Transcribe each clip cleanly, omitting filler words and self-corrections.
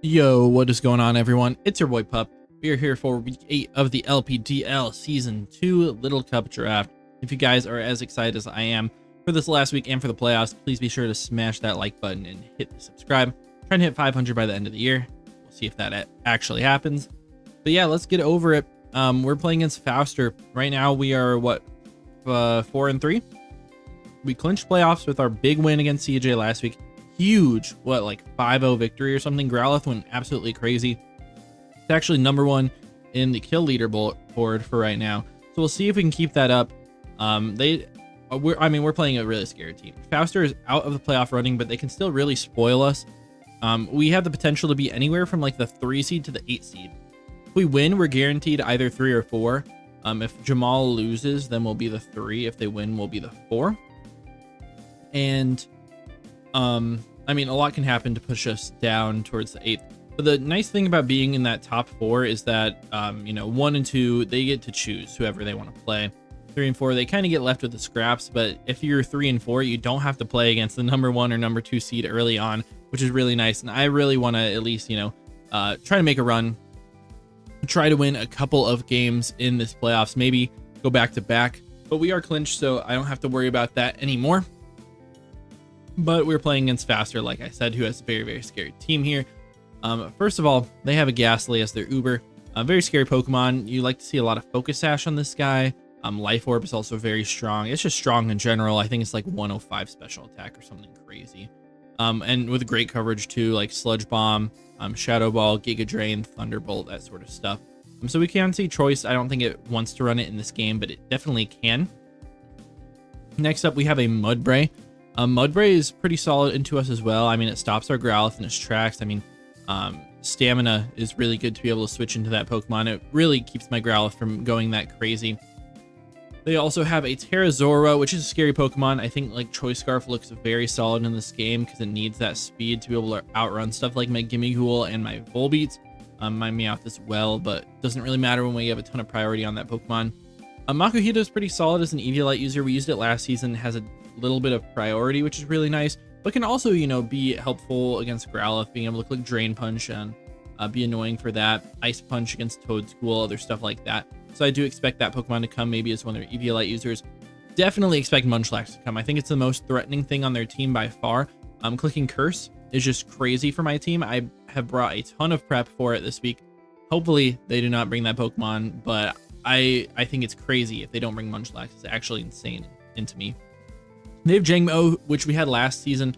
Yo, what is going on, everyone? It's your boy Pup. We are here for week 8 of the LPDL Season 2 LiliPup Draft. If you guys are as excited as I am for this last week and for the playoffs, please be sure to smash that like button and hit the subscribe. Trying to hit 500 by the end of the year. We'll see if that actually happens. But yeah, let's get over it. We're playing against Faster. Right now, we are, 4-3? We clinched playoffs with our big win against CJ last week. Huge, like 5-0 victory or something. Growlithe went absolutely crazy. It's actually #1 in the kill leaderboard for right now. So we'll see if we can keep that up. We're playing a really scary team. Faster is out of the playoff running, but they can still really spoil us. We have the potential to be anywhere from like the 3 seed to the 8 seed. If we win, we're guaranteed either 3 or 4. If Jamal loses, then we'll be the 3. If they win, we'll be the 4. And a lot can happen to push us down towards the 8th. But the nice thing about being in that top 4 is that, 1 and 2, they get to choose whoever they want to play. 3 and 4, they kind of get left with the scraps. But if you're 3 and 4, you don't have to play against the #1 or #2 seed early on, which is really nice. And I really want to at least, try to make a run, try to win a couple of games in this playoffs, maybe go back to back. But we are clinched, so I don't have to worry about that anymore. But we're playing against Faster, like I said, who has a very, very scary team here. First of all, they have a Ghastly as their Uber. A very scary Pokemon. You like to see a lot of Focus Sash on this guy. Life Orb is also very strong. It's just strong in general. I think it's like 105 special attack or something crazy. And with great coverage too, like Sludge Bomb, Shadow Ball, Giga Drain, Thunderbolt, that sort of stuff. So we can see Choice. I don't think it wants to run it in this game, but it definitely can. Next up, we have a Mudbray. Mudbray is pretty solid into us as well. It stops our Growlithe in its tracks. Stamina is really good to be able to switch into that Pokemon. It really keeps my Growlithe from going that crazy. They also have a Terrazora, which is a scary Pokemon. I think like Choice Scarf looks very solid in this game because it needs that speed to be able to outrun stuff like my Gimmighoul and my Volbeat. My Meowth as well, but doesn't really matter when we have a ton of priority on that Pokemon. Makuhita is pretty solid as an Eviolite user. We used it last season. It has a little bit of priority, which is really nice, but can also, be helpful against Growlithe, being able to click Drain Punch and be annoying for that. Ice Punch against Toadschool, other stuff like that. So I do expect that Pokemon to come maybe as one of their Eviolite users. Definitely expect Munchlax to come. I think it's the most threatening thing on their team by far. Clicking Curse is just crazy for my team. I have brought a ton of prep for it this week. Hopefully they do not bring that Pokemon, but I think it's crazy if they don't bring Munchlax. It's actually insane into me. They have Jangmo, which we had last season.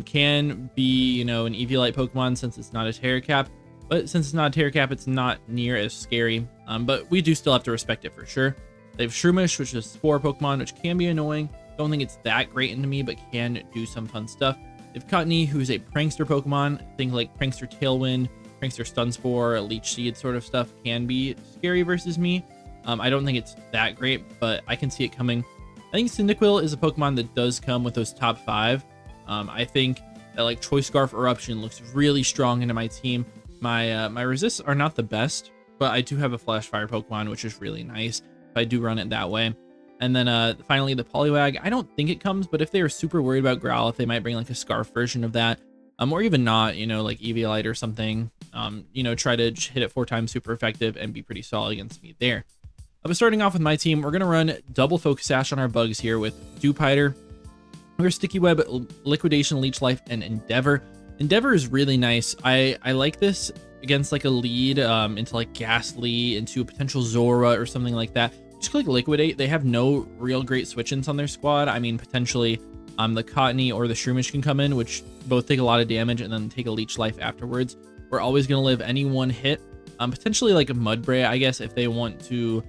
Can be, an Eviolite Pokemon since it's not a Terracap. But since it's not a Terracap, it's not near as scary. But we do still have to respect it for sure. They have Shroomish, which is a Spore Pokemon, which can be annoying. Don't think it's that great into me, but can do some fun stuff. They have Cottonee, who's a Prankster Pokemon. Things like Prankster Tailwind, Prankster Stunspore, Leech Seed sort of stuff can be scary versus me. I don't think it's that great, but I can see it coming. I think Cyndaquil is a Pokemon that does come with those top 5. I think that like Choice Scarf Eruption looks really strong into my team. My resists are not the best, but I do have a Flash Fire Pokemon, which is really nice if I do run it that way. And then finally the Poliwag. I don't think it comes, but if they are super worried about Growlithe, they might bring like a Scarf version of that. Or even not, like Eviolite or something. Try to hit it 4 times super effective and be pretty solid against me there. But starting off with my team, we're going to run double Focus Sash on our bugs here with Dewpider. We're Sticky Web, Liquidation, Leech Life, and Endeavor. Endeavor is really nice. I like this against like a lead into like Ghastly, into a potential Zora or something like that. Just click Liquidate. They have no real great switch-ins on their squad. Potentially the Cottonee or the Shroomish can come in, which both take a lot of damage and then take a Leech Life afterwards. We're always going to live any one hit. Potentially like a Mudbray, I guess, if they want to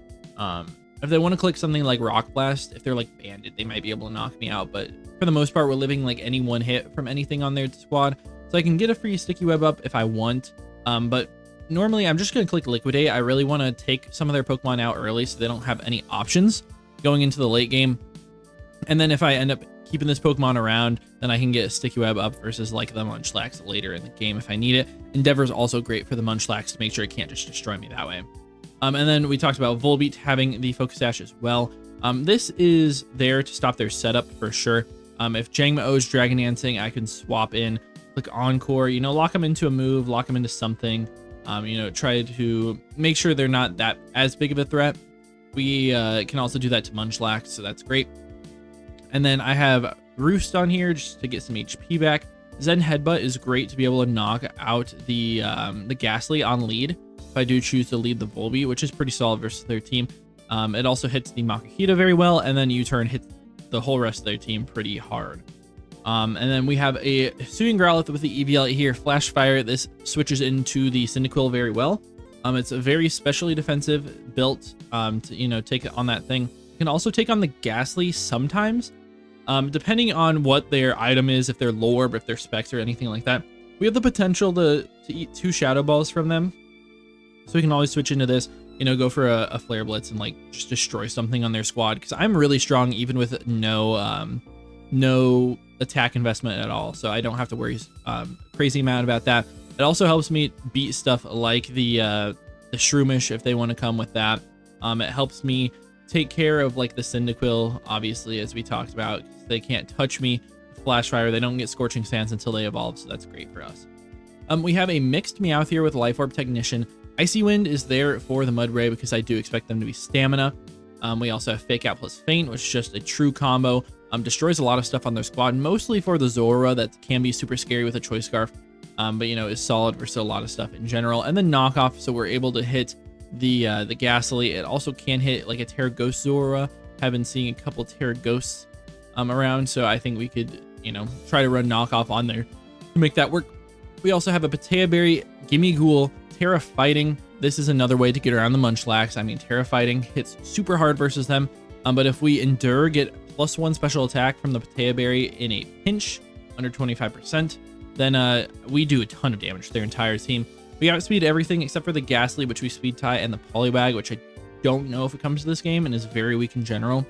click something like Rock Blast. If they're like Banded, they might be able to knock me out, but for the most part, we're living like any one hit from anything on their squad. So I can get a free Sticky Web up if I want, but normally I'm just going to click Liquidate. I really want to take some of their Pokemon out early so they don't have any options going into the late game. And then if I end up keeping this Pokemon around, then I can get a Sticky Web up versus like the Munchlax later in the game if I need it. Endeavor is also great for the Munchlax to make sure it can't just destroy me that way. And then we talked about Volbeat having the Focus Sash as well. This is there to stop their setup for sure. If Jangmo is Dragon Dancing, I can swap in click Encore, you know, lock them into a move, lock them into something, you know, try to make sure they're not that as big of a threat. We can also do that to Munchlax, so that's great. And then I have Roost on here just to get some HP back. Zen Headbutt is great to be able to knock out the Ghastly on lead if I do choose to lead the Volbeat, which is pretty solid versus their team. It also hits the Makuhita very well, and then U-Turn hits the whole rest of their team pretty hard. And then we have a Hisuian Growlithe with the EV Light here, Flash Fire. This switches into the Cyndaquil very well. It's a very specially defensive built to, you know, take on that thing. You can also take on the Ghastly sometimes, depending on what their item is, if they're Lorb, if they're Specs or anything like that. We have the potential to eat 2 Shadow Balls from them. So we can always switch into this, you know, go for a Flare Blitz and like just destroy something on their squad. Because I'm really strong even with no attack investment at all. So I don't have to worry crazy amount about that. It also helps me beat stuff like the Shroomish if they want to come with that. It helps me take care of like the Cyndaquil, obviously, as we talked about. They can't touch me with Flash Fire. They don't get Scorching Sands until they evolve, so that's great for us. We have a mixed Meowth here with Life Orb Technician. Icy Wind is there for the Mudbray because I do expect them to be Stamina. We also have Fake Out plus Faint, which is just a true combo. Destroys a lot of stuff on their squad, mostly for the Zorua that can be super scary with a Choice Scarf. But you know, is solid versus a lot of stuff in general. And then Knockoff, so we're able to hit the Ghastly. It also can hit like a Terra Ghost Zorua. Have been seeing a couple Terra Ghosts around, so I think we could, you know, try to run Knockoff on there to make that work. We also have a Patea Berry, Gimme Ghoul, Terra Fighting. This is another way to get around the Munchlax. I mean, Terra Fighting hits super hard versus them, but if we Endure, get +1 special attack from the Patea Berry in a pinch under 25%, then we do a ton of damage to their entire team. We outspeed everything except for the Ghastly, which we speed tie, and the Poliwag, which I don't know if it comes to this game and is very weak in general.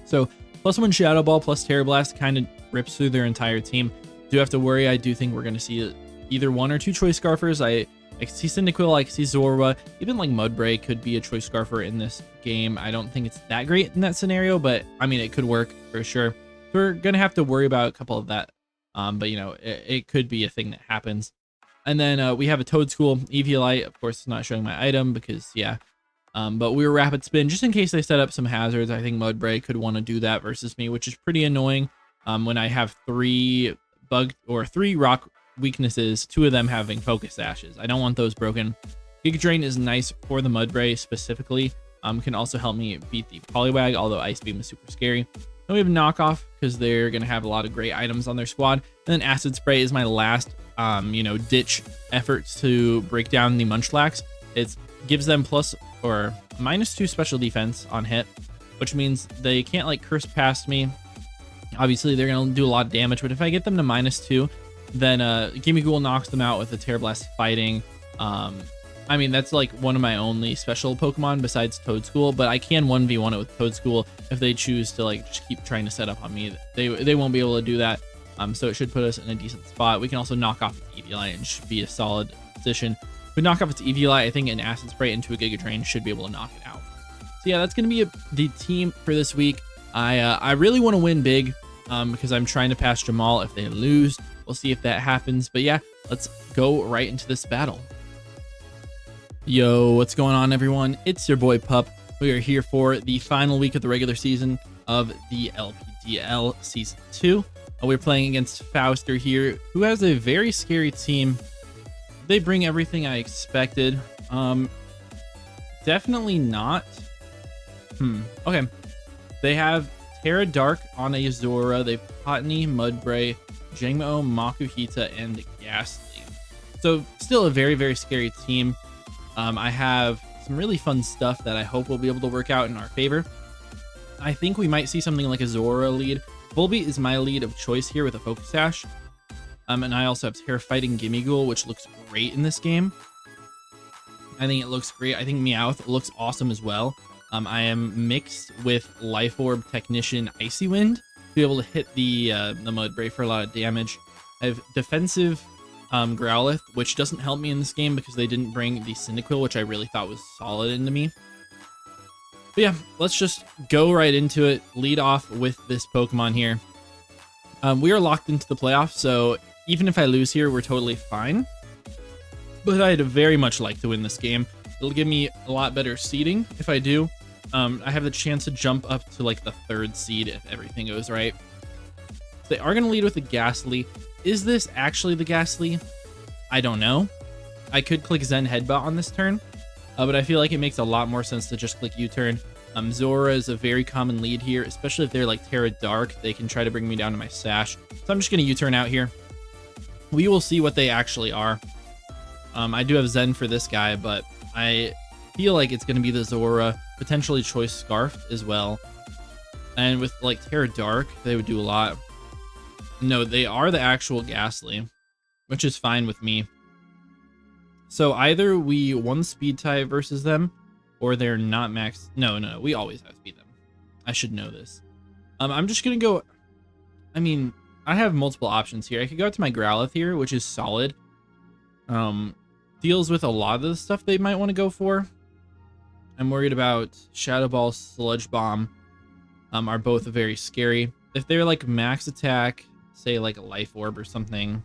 So +1 Shadow Ball plus Terra Blast kind of rips through their entire team. Do have to worry. I do think we're going to see either 1 or 2 Choice Scarfers. I see Cyndaquil, I see Zorua, even like Mudbray could be a Choice Scarfer in this game. I don't think it's that great in that scenario, but I mean, it could work for sure. We're going to have to worry about a couple of that. But you know, it could be a thing that happens. And then we have a Toedscool, Eviolite. Of course, it's not showing my item because, yeah. But we were Rapid Spin just in case they set up some hazards. I think Mudbray could want to do that versus me, which is pretty annoying when I have 3 rock weaknesses, 2 of them having Focus Sashes. I don't want those broken. Giga Drain is nice for the Mudbray specifically. Can also help me beat the Poliwag, although Ice Beam is super scary. Then we have Knockoff because they're going to have a lot of great items on their squad. And then Acid Spray is my last, you know, ditch efforts to break down the Munchlax. It gives them -2 special defense on hit, which means they can't like curse past me. Obviously, they're going to do a lot of damage, but if I get them to -2, then Gimme Ghoul knocks them out with the Terra Blast Fighting. I mean, that's like one of my only special Pokemon besides Toedscool, but I can 1v1 it with Toedscool if they choose to like just keep trying to set up on me. They won't be able to do that. So it should put us in a decent spot. We can also knock off its Eviolite and should be a solid position. If we knock off its Eviolite, I think an Acid Spray into a Giga Drain should be able to knock it out. So yeah, that's going to be the team for this week. I really want to win big because I'm trying to pass Jamal if they lose. We'll see if that happens. But yeah, let's go right into this battle. Yo, what's going on, everyone? It's your boy Pup. We are here for the final week of the regular season of the LPDL Season 2. We're playing against Fauster here, who has a very scary team. They bring everything I expected. Definitely not. Okay. They have Terra Dark on a Zorua. They have Potney, Mudbray, Jangmo, Makuhita, and Ghastly. So still a very, very scary team. I have some really fun stuff that I hope will be able to work out in our favor. I think we might see something like a Zorua lead. Volbeat is my lead of choice here with a Focus Sash. And I also have Terra Fighting Gimme Ghoul, which looks great in this game. I think it looks great. I think Meowth looks awesome as well. I am mixed with Life Orb Technician Icy Wind to be able to hit the Mudbray for a lot of damage. I have defensive Growlithe, which doesn't help me in this game because they didn't bring the Cyndaquil, which I really thought was solid into me. But yeah, let's just go right into it. Lead off with this Pokemon here. We are locked into the playoffs, so Even if I lose here, we're totally fine. But I'd very much like to win this game. It'll give me a lot better seeding if I do. I have the chance to jump up to like the 3rd seed if everything goes right. So they are going to lead with the Ghastly. Is this actually the Ghastly? I don't know. I could click Zen Headbutt on this turn, but I feel like it makes a lot more sense to just click U-turn. Zora is a very common lead here, especially if they're like Terra Dark. They can try to bring me down to my Sash. So I'm just going to U-turn out here. We will see what they actually are. I do have Zen for this guy, but I feel like it's going to be the Zora, potentially Choice Scarf as well. And with like Terra Dark, they would do a lot. No, they are the actual Ghastly, which is fine with me. So either we won speed tie versus them, or they're not max. No, we always outspeed them. I should know this. I'm just gonna go. I mean, I have multiple options here. I could go out to my Growlithe here, which is solid. Deals with a lot of the stuff they might want to go for. I'm worried about Shadow Ball, Sludge Bomb. Are both very scary. If they're like max attack, say like a Life Orb or something.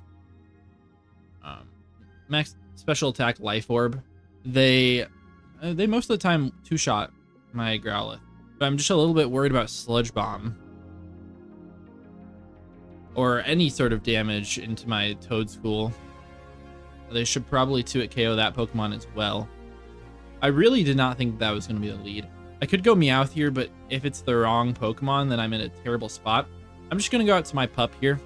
Max special attack Life Orb. They most of the time two-shot my Growlithe. But I'm just a little bit worried about Sludge Bomb. Or any sort of damage into my Toedscool. They should probably 2-hit KO that Pokemon as well. I really did not think that was going to be the lead. I could go Meowth here, but if it's the wrong Pokemon, then I'm in a terrible spot. I'm just going to go out to my pup here.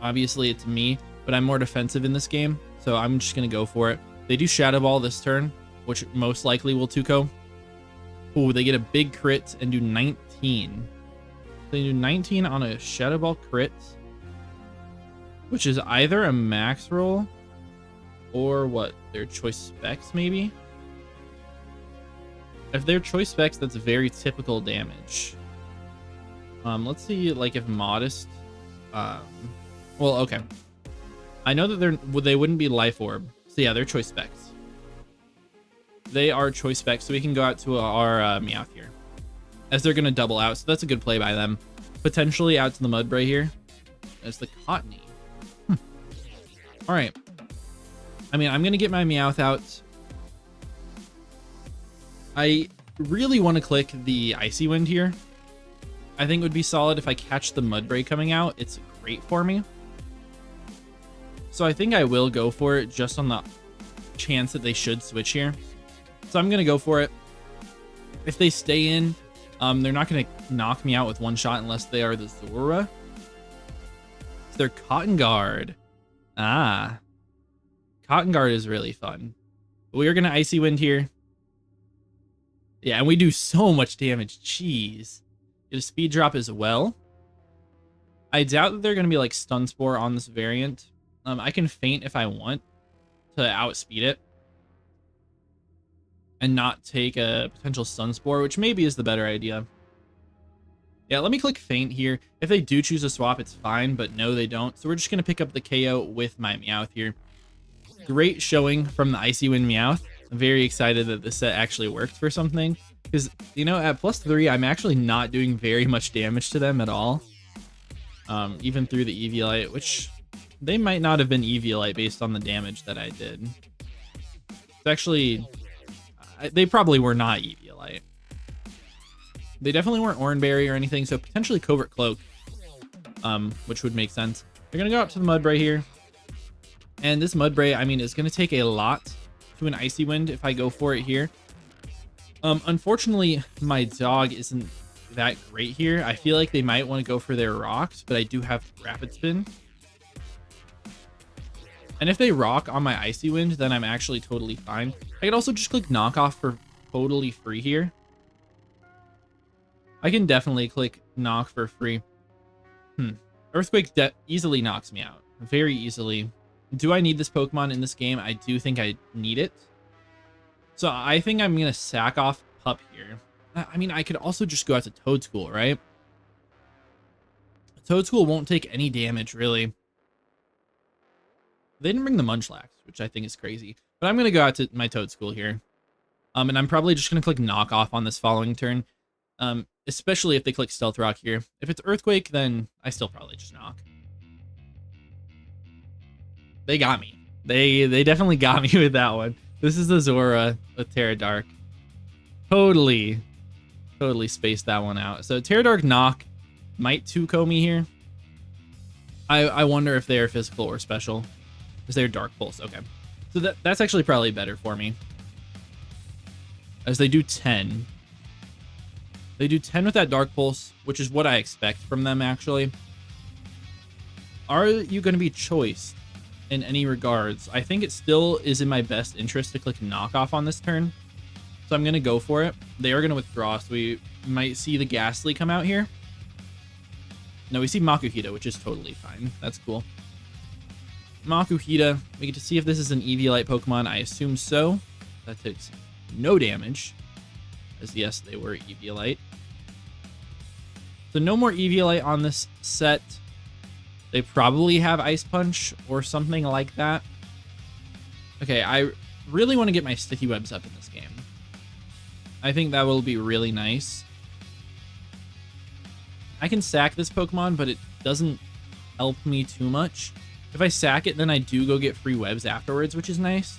Obviously, it's me, but I'm more defensive in this game, so I'm just going to go for it. They do Shadow Ball this turn, which most likely will 2-KO. Ooh, they get a big crit and do 19. They do 19 on a Shadow Ball crit, which is either a max roll or what? Their choice specs, maybe? If they're choice specs, that's very typical damage. Let's see, like, if modest. Well, okay. I know that they wouldn't be Life Orb. So yeah, they're choice specs. They are choice specs, so we can go out to our Meowth here, as they're gonna double out. So that's a good play by them. Potentially out to the Mudbray here as the Cottony. All right. I mean, I'm gonna get my Meowth out. I really want to click the Icy Wind here. I think it would be solid if I catch the Mudbray coming out. It's great for me. So I think I will go for it just on the chance that they should switch here. So I'm going to go for it. If they stay in, they're not going to knock me out with one shot unless they are the Zora. It's their Cotton Guard. Ah. Cotton Guard is really fun. We are going to Icy Wind here. Yeah, and we do so much damage. Jeez. Get a speed drop as well. I doubt that they're going to be like Stun Spore on this variant. I can feint if I want to outspeed it and not take a potential Stun Spore, which maybe is the better idea. Yeah, let me click feint here. If they do choose a swap, it's fine, but no, they don't. So we're just going to pick up the KO with my Meowth here. Great showing from the Icy Wind Meowth. I'm very excited that this set actually worked for something, because, you know, at +3, I'm actually not doing very much damage to them at all. Even through the Eviolite, which they might not have been Eviolite based on the damage that I did. It's actually, they probably were not Eviolite. They definitely weren't Oranberry or anything, so potentially Covert Cloak, which would make sense. They're going to go up to the Mudbray here. And this Mudbray, I mean, is going to take a lot to an Icy Wind if I go for it here. Unfortunately, my dog isn't that great here. I feel like they might want to go for their rocks, but I do have Rapid Spin. And if they rock on my Icy Wind, then I'm actually totally fine. I could also just click Knockoff for totally free here. I can definitely click Knock for free. Earthquake easily knocks me out. Very easily. Do I need this Pokemon in this game? I do think I need it. So I think I'm going to sack off Pup here. I mean, I could also just go out to Toedscool, right? Toedscool won't take any damage, really. They didn't bring the Munchlax, which I think is crazy. But I'm going to go out to my Toedscool here. And I'm probably just going to click Knock Off on this following turn. Especially if they click Stealth Rock here. If it's Earthquake, then I still probably just Knock. They got me. They definitely got me with that one. This is the Zora with Terra Dark. Totally spaced that one out. So Terra Dark knock might 2-ko me here. I wonder if they are physical or special. Is there Dark Pulse? Okay. So that's actually probably better for me. As they do 10. They do 10 with that Dark Pulse, which is what I expect from them, actually. Are you going to be choiced in any regards? I think it still is in my best interest to click knockoff on this turn. So I'm going to go for it. They are going to withdraw, so we might see the Ghastly come out here. No, we see Makuhita, which is totally fine. That's cool. Makuhita, we get to see if this is an Eviolite Pokemon. I assume so. That takes no damage. As yes, they were Eviolite. So no more Eviolite on this set. They probably have Ice Punch or something like that. Okay, I really want to get my Sticky Webs up in this game. I think that will be really nice. I can sack this Pokemon, but it doesn't help me too much. If I sack it, then I do go get free webs afterwards, which is nice.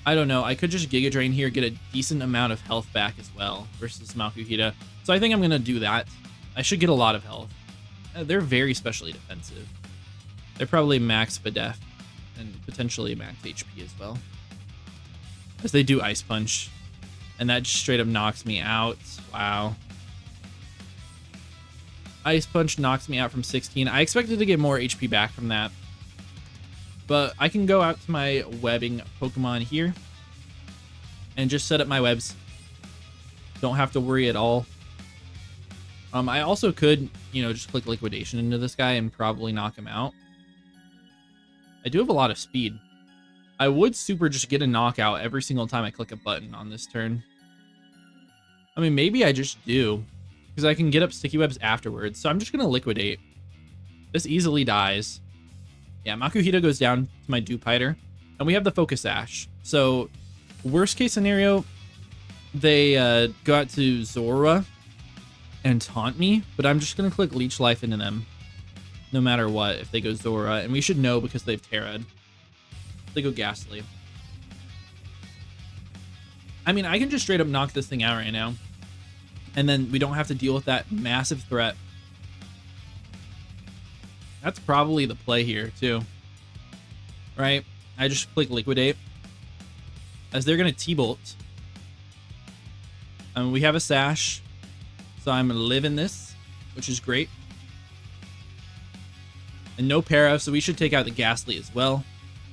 I don't know. I could just Giga Drain here, get a decent amount of health back as well versus Makuhita. So I think I'm going to do that. I should get a lot of health. They're very specially defensive. They're probably max Fidef and potentially max HP as well. As they do Ice Punch. And that just straight up knocks me out. Wow. Ice Punch knocks me out from 16. I expected to get more HP back from that. But I can go out to my webbing Pokemon here. And just set up my webs. Don't have to worry at all. I also could, just click Liquidation into this guy and probably knock him out. I do have a lot of speed. I would super just get a knockout every single time I click a button on this turn. I mean, maybe I just do. Because I can get up Sticky Webs afterwards. So I'm just going to Liquidate. This easily dies. Yeah, Makuhita goes down to my Dewpider. And we have the Focus Sash. So, worst case scenario, they go out to Zora and taunt me. But I'm just going to click Leech Life into them. No matter what, if they go Zora. And we should know because they've Terra'd. They go Ghastly. I mean, I can just straight up knock this thing out right now. And then we don't have to deal with that massive threat. That's probably the play here, too. Right? I just click Liquidate. As they're going to T-Bolt. We have a Sash. So I'm living this, which is great. And no Para, so we should take out the Ghastly as well.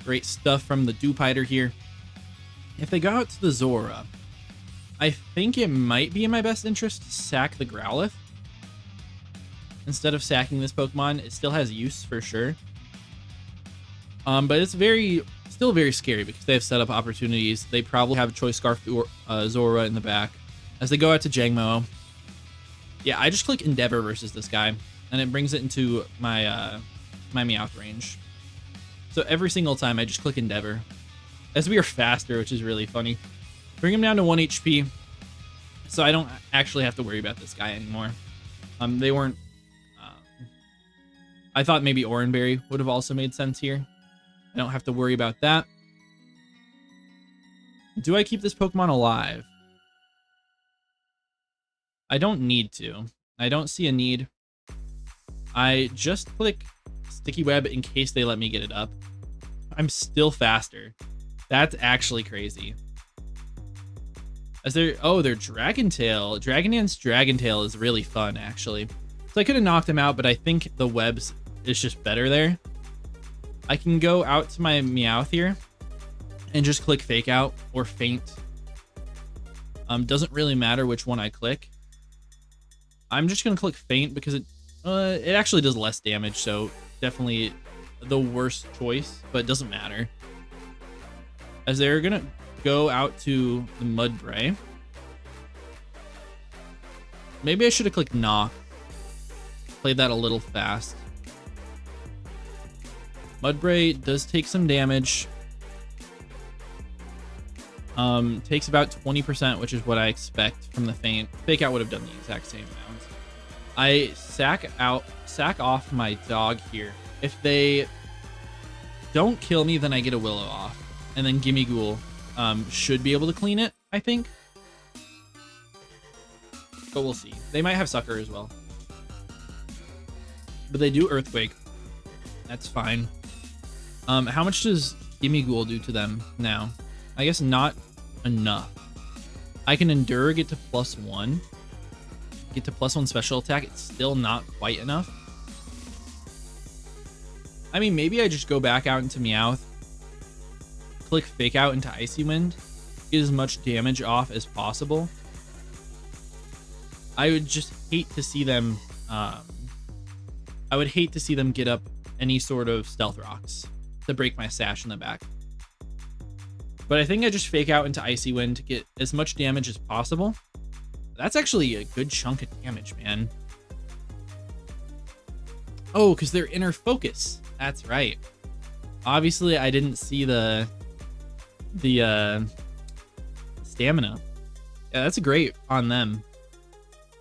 Great stuff from the Dewpider here. If they go out to the Zora, I think it might be in my best interest to sack the Growlithe. Instead of sacking this Pokemon, it still has use for sure. But it's still very scary because they have setup opportunities. They probably have Choice Scarf or Zora in the back. As they go out to Jangmo. Yeah, I just click Endeavor versus this guy. And it brings it into my my Meowth range. So every single time I just click Endeavor. As we are faster, which is really funny. Bring him down to 1 HP. So I don't actually have to worry about this guy anymore. They weren't... I thought maybe Oranberry would have also made sense here. I don't have to worry about that. Do I keep this Pokemon alive? I don't need to. I don't see a need. I just click Sticky Web in case they let me get it up. I'm still faster. That's actually crazy. As they're Dragon Tail. Dragon Dance Dragon Tail is really fun, actually. So I could have knocked him out, but I think the webs is just better there. I can go out to my Meowth here and just click Fake Out or Faint. Doesn't really matter which one I click. I'm just gonna click Faint because it actually does less damage, so definitely the worst choice, but it doesn't matter. As they're gonna go out to the Mudbray. Maybe I should have clicked Knock. Played that a little fast. Mudbray does take some damage. Takes about 20%, which is what I expect from the Faint. Fake Out would have done the exact same amount. I sack off my dog here. If they don't kill me, then I get a Willow off. And then Gimme Ghoul should be able to clean it, I think. But we'll see. They might have Sucker as well. But they do Earthquake. That's fine. How much does Gimme Ghoul do to them now? I guess not enough. I can Endure, get to +1. Get to +1 special attack. It's still not quite enough. I mean, maybe I just go back out into Meowth. Click Fake Out into Icy Wind. Get as much damage off as possible. I would just hate to see them... I would hate to see them get up any sort of Stealth Rocks to break my Sash in the back. But I think I just Fake Out into Icy Wind to get as much damage as possible. That's actually a good chunk of damage, man. Oh, because they're Inner Focus. That's right. Obviously, I didn't see the stamina. Yeah, that's great on them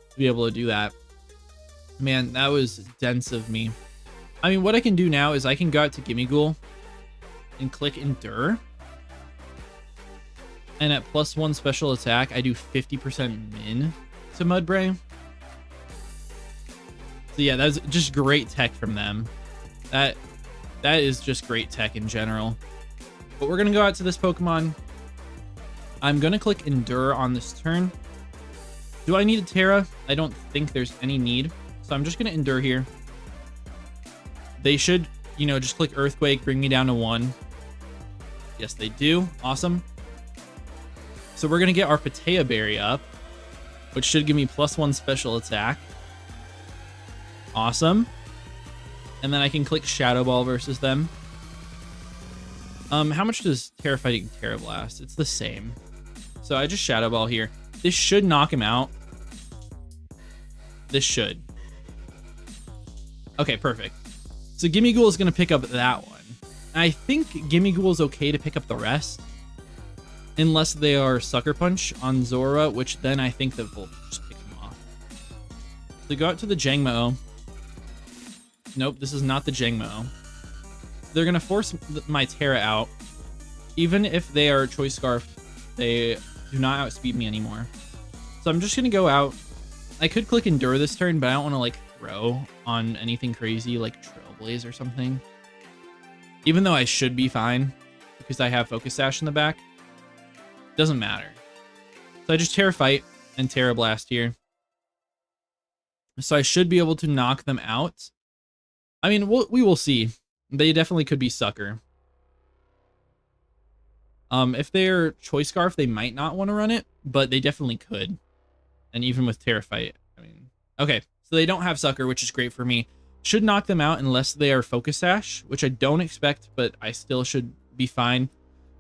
to be able to do that. Man, that was dense of me. I mean, what I can do now is I can go out to Gimme Ghoul and click Endure. And at +1 special attack, I do 50% min to Mudbray. So yeah, that's just great tech from them. That is just great tech in general. But we're going to go out to this Pokemon. I'm going to click Endure on this turn. Do I need a Terra? I don't think there's any need. So I'm just going to Endure here. They should, you know, just click Earthquake, bring me down to 1. Yes, they do. Awesome. So we're going to get our Patea Berry up, which should give me +1 special attack. Awesome. And then I can click Shadow Ball versus them. How much does Terra Fighting Terra Blast? It's the same. So I just Shadow Ball here. This should knock him out. This should. Okay, perfect. So Gimme Ghoul is going to pick up that one. I think Gimme Ghoul is okay to pick up the rest. Unless they are Sucker Punch on Zora, which then I think that will just pick him off. So go out to the Jangmo. Nope, this is not the Jangmo. They're going to force my Terra out. Even if they are Choice Scarf, they do not outspeed me anymore. So I'm just going to go out. I could click Endure this turn, but I don't want to like throw on anything crazy like Trailblaze or something. Even though I should be fine because I have Focus Sash in the back. Doesn't matter. So I just Terra Fight and Terra Blast here. So I should be able to knock them out. I mean, we will see. They definitely could be Sucker. If they're Choice Scarf, they might not want to run it, but they definitely could. And even with Terra Fight, I mean... Okay, so they don't have Sucker, which is great for me. Should knock them out unless they are Focus Sash, which I don't expect, but I still should be fine.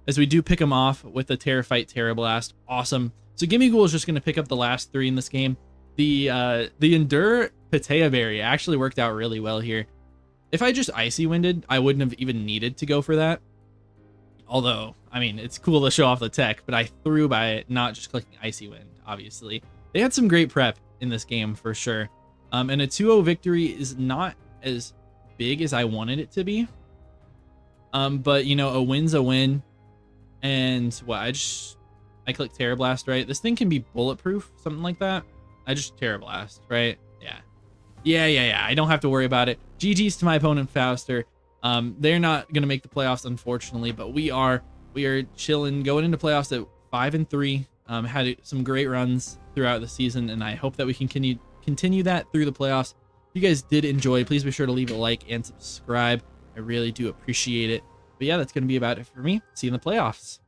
As we do pick them off with the Terra Fight, Terra Blast. Awesome. So Gimme Ghoul is just going to pick up the last 3 in this game. The Endure Patea Berry actually worked out really well here. If I just Icy Winded, I wouldn't have even needed to go for that. Although, I mean, it's cool to show off the tech, but I threw by it, not just clicking Icy Wind, obviously. They had some great prep in this game, for sure. And a 2-0 victory is not as big as I wanted it to be. But, you know, a win's a win. And what, I click Terra Blast, right? This thing can be bulletproof, something like that. I just Terra Blast, right? Yeah. I don't have to worry about it. GG's to my opponent, Fauster. They're not going to make the playoffs, unfortunately, but we are chilling, going into playoffs at 5-3. Had some great runs throughout the season, and I hope that we can continue that through the playoffs. If you guys did enjoy, please be sure to leave a like and subscribe. I really do appreciate it. But yeah, that's going to be about it for me. See you in the playoffs.